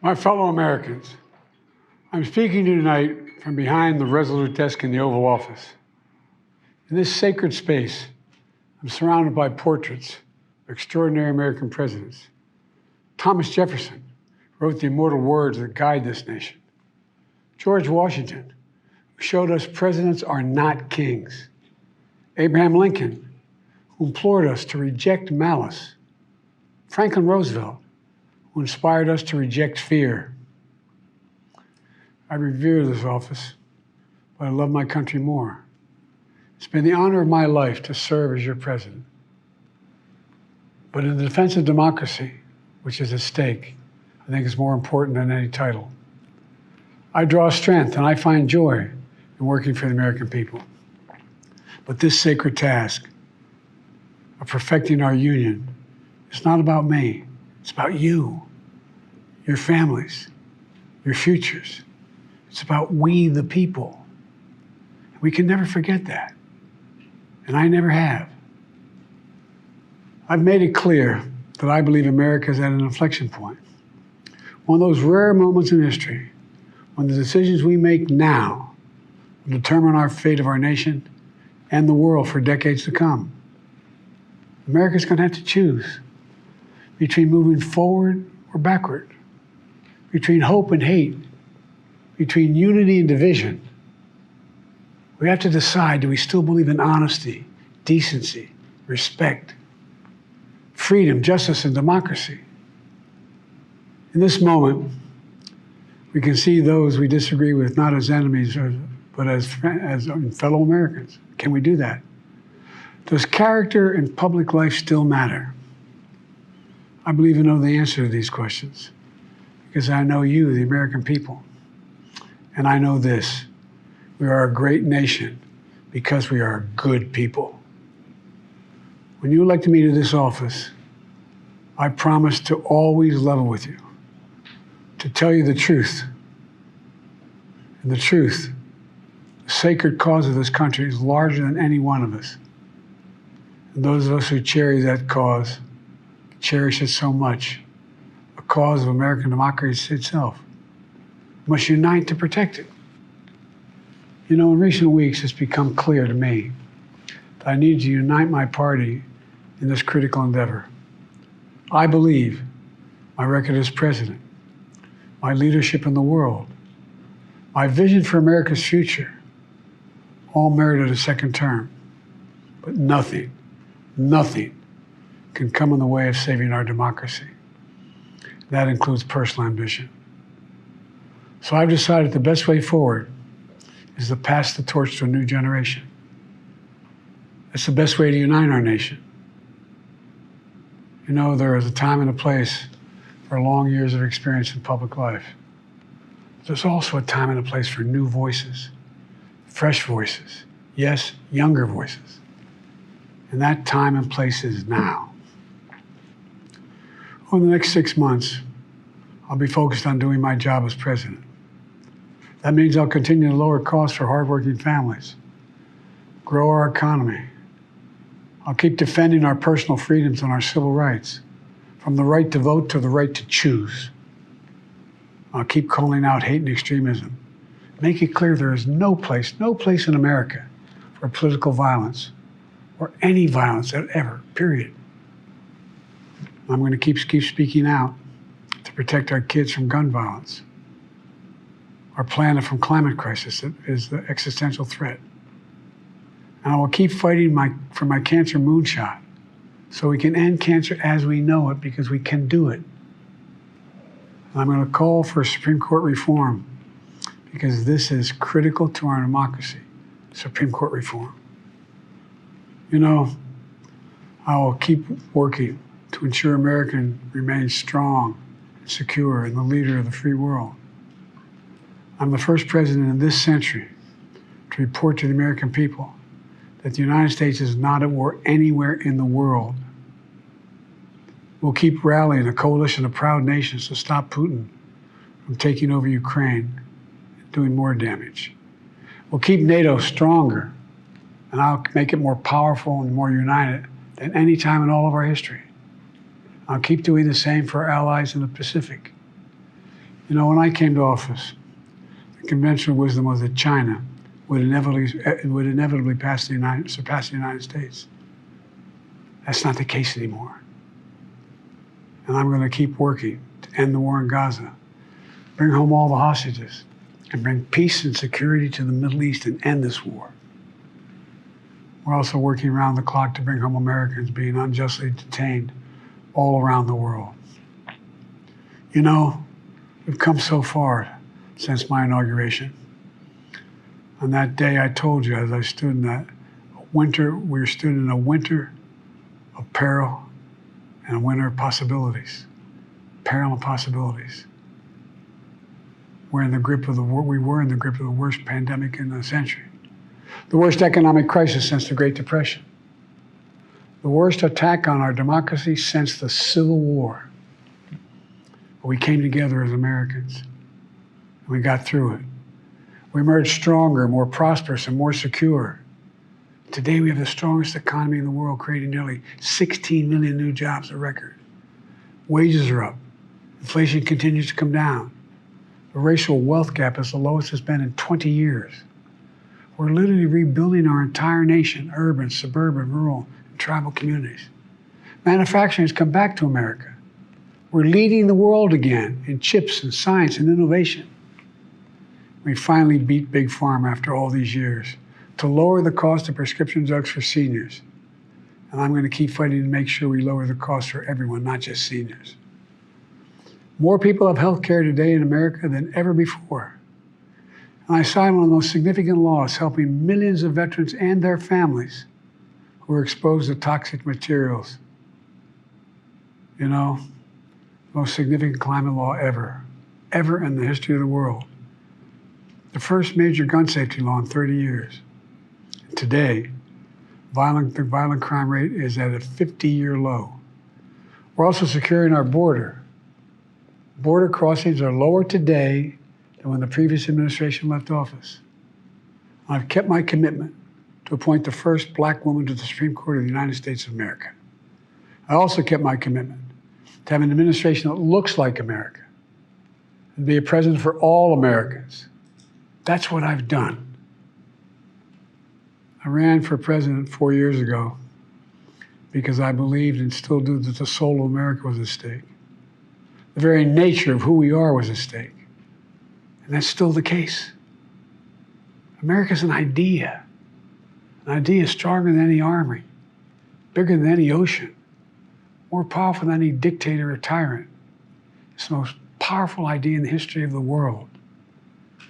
My fellow Americans, I'm speaking to you tonight from behind the resolute desk in the Oval Office. In this sacred space, I'm surrounded by portraits of extraordinary American presidents. Thomas Jefferson wrote the immortal words that guide this nation. George Washington, who showed us presidents are not kings. Abraham Lincoln, who implored us to reject malice. Franklin Roosevelt, who inspired us to reject fear. I revere this office, but I love my country more. It's been the honor of my life to serve as your president. But in the defense of democracy, which is at stake, I think it's more important than any title. I draw strength and I find joy in working for the American people. But this sacred task of perfecting our union is not about me. It's about you, your families, your futures. It's about we, the people. We can never forget that. And I never have. I've made it clear that I believe America is at an inflection point. One of those rare moments in history when the decisions we make now will determine our fate of our nation and the world for decades to come. America's going to have to choose between moving forward or backward, between hope and hate, between unity and division. We have to decide, do we still believe in honesty, decency, respect, freedom, justice, and democracy? In this moment, we can see those we disagree with not as enemies, but as fellow Americans. Can we do that? Does character in public life still matter? I believe I know the answer to these questions because I know you, the American people. And I know this, we are a great nation because we are good people. When you elected me to this office, I promised to always level with you, to tell you the truth. And the truth, the sacred cause of this country is larger than any one of us. And those of us who cherish that cause, cherish it so much, a cause of American democracy itself, must unite to protect it. You know, in recent weeks, it's become clear to me that I need to unite my party in this critical endeavor. I believe my record as president, my leadership in the world, my vision for America's future, all merited a second term. But nothing can come in the way of saving our democracy. That includes personal ambition. So I've decided the best way forward is to pass the torch to a new generation. That's the best way to unite our nation. You know, there is a time and a place for long years of experience in public life. There's also a time and a place for new voices, fresh voices, yes, younger voices. And that time and place is now. Over the next 6 months, I'll be focused on doing my job as president. That means I'll continue to lower costs for hardworking families, grow our economy. I'll keep defending our personal freedoms and our civil rights, from the right to vote to the right to choose. I'll keep calling out hate and extremism. Make it clear there is no place in America for political violence or any violence ever, period. I'm going to keep speaking out to protect our kids from gun violence, our planet from climate crisis that is the existential threat. And I will keep fighting for my cancer moonshot so we can end cancer as we know it, because we can do it. And I'm going to call for Supreme Court reform because this is critical to our democracy, Supreme Court reform. You know, I will keep working to ensure America remains strong and secure and the leader of the free world. I'm the first president in this century to report to the American people that the United States is not at war anywhere in the world. We'll keep rallying a coalition of proud nations to stop Putin from taking over Ukraine and doing more damage. We'll keep NATO stronger, and I'll make it more powerful and more united than any time in all of our history. I'll keep doing the same for our allies in the Pacific. You know, when I came to office, the conventional wisdom was that China would inevitably surpass the United States. That's not the case anymore. And I'm going to keep working to end the war in Gaza, bring home all the hostages, and bring peace and security to the Middle East and end this war. We're also working around the clock to bring home Americans being unjustly detained all around the world. You know, we've come so far since my inauguration. On that day, I told you, as I stood in that winter, we stood in a winter of peril and a winter of possibilities. Peril and possibilities. We were in the grip of the worst pandemic in the century. The worst economic crisis since the Great Depression. The worst attack on our democracy since the Civil War. But we came together as Americans, and we got through it. We emerged stronger, more prosperous, and more secure. Today we have the strongest economy in the world, creating nearly 16 million new jobs, a record. Wages are up. Inflation continues to come down. The racial wealth gap is the lowest it's been in 20 years. We're literally rebuilding our entire nation, urban, suburban, rural, and tribal communities. Manufacturing has come back to America. We're leading the world again in chips and science and innovation. We finally beat Big Pharma after all these years to lower the cost of prescription drugs for seniors. And I'm going to keep fighting to make sure we lower the cost for everyone, not just seniors. More people have health care today in America than ever before. And I signed one of the most significant laws helping millions of veterans and their families who are exposed to toxic materials. You know, the most significant climate law ever in the history of the world. The first major gun safety law in 30 years. Today, the violent crime rate is at a 50-year low. We're also securing our border. Border crossings are lower today than when the previous administration left office. I've kept my commitment to appoint the first black woman to the Supreme Court of the United States of America. I also kept my commitment to have an administration that looks like America and be a president for all Americans. That's what I've done. I ran for president 4 years ago because I believed and still do that the soul of America was at stake. The very nature of who we are was at stake. And that's still the case. America's an idea. An idea stronger than any army, bigger than any ocean, more powerful than any dictator or tyrant. It's the most powerful idea in the history of the world.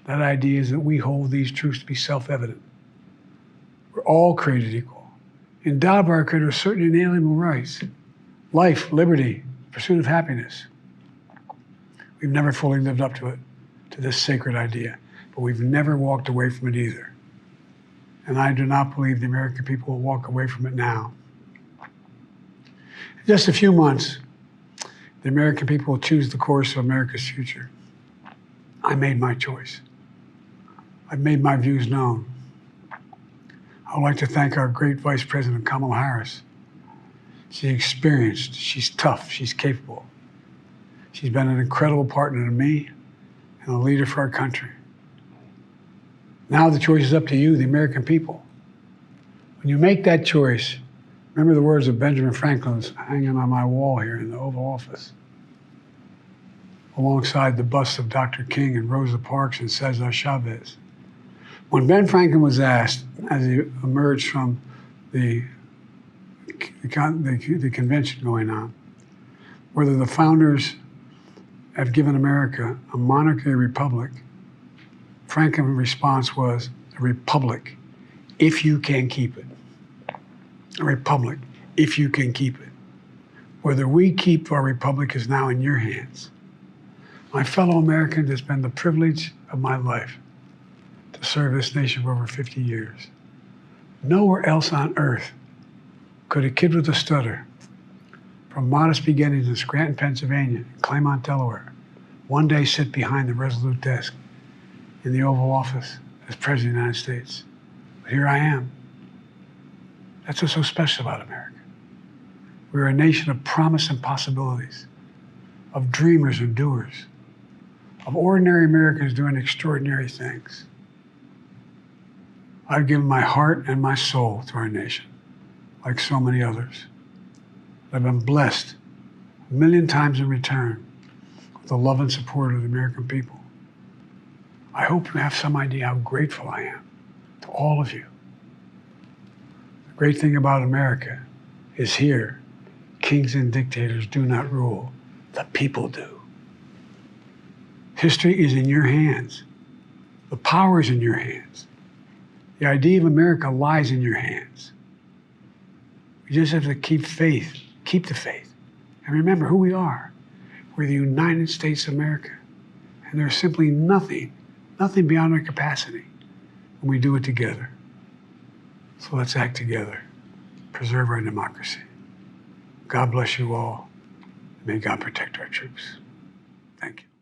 That idea is that we hold these truths to be self-evident. We're all created equal, endowed by our Creator with certain inalienable rights: life, liberty, pursuit of happiness. We've never fully lived up to it, to this sacred idea, but we've never walked away from it either. And I do not believe the American people will walk away from it now. In just a few months, the American people will choose the course of America's future. I made my choice. I've made my views known. I would like to thank our great Vice President Kamala Harris. She's experienced, she's tough, she's capable. She's been an incredible partner to me and a leader for our country. Now the choice is up to you, the American people. When you make that choice, remember the words of Benjamin Franklin hanging on my wall here in the Oval Office, alongside the busts of Dr. King and Rosa Parks and Cesar Chavez. When Ben Franklin was asked, as he emerged from the convention going on, whether the founders have given America a monarchy or republic, Franklin's response was, a republic, if you can keep it. A republic, if you can keep it. Whether we keep our republic is now in your hands. My fellow Americans, it's been the privilege of my life to serve this nation for over 50 years. Nowhere else on earth could a kid with a stutter, from modest beginnings in Scranton, Pennsylvania, and Claymont, Delaware, one day sit behind the resolute desk in the Oval Office as President of the United States. But here I am. That's what's so special about America. We're a nation of promise and possibilities, of dreamers and doers, of ordinary Americans doing extraordinary things. I've given my heart and my soul to our nation, like so many others. I've been blessed a million times in return with the love and support of the American people. I hope you have some idea how grateful I am to all of you. The great thing about America is here, kings and dictators do not rule, the people do. History is in your hands. The power is in your hands. The idea of America lies in your hands. We just have to keep faith, keep the faith, and remember who we are. We're the United States of America, and there's simply nothing beyond our capacity when we do it together. So let's act together, preserve our democracy. God bless you all, and may God protect our troops. Thank you.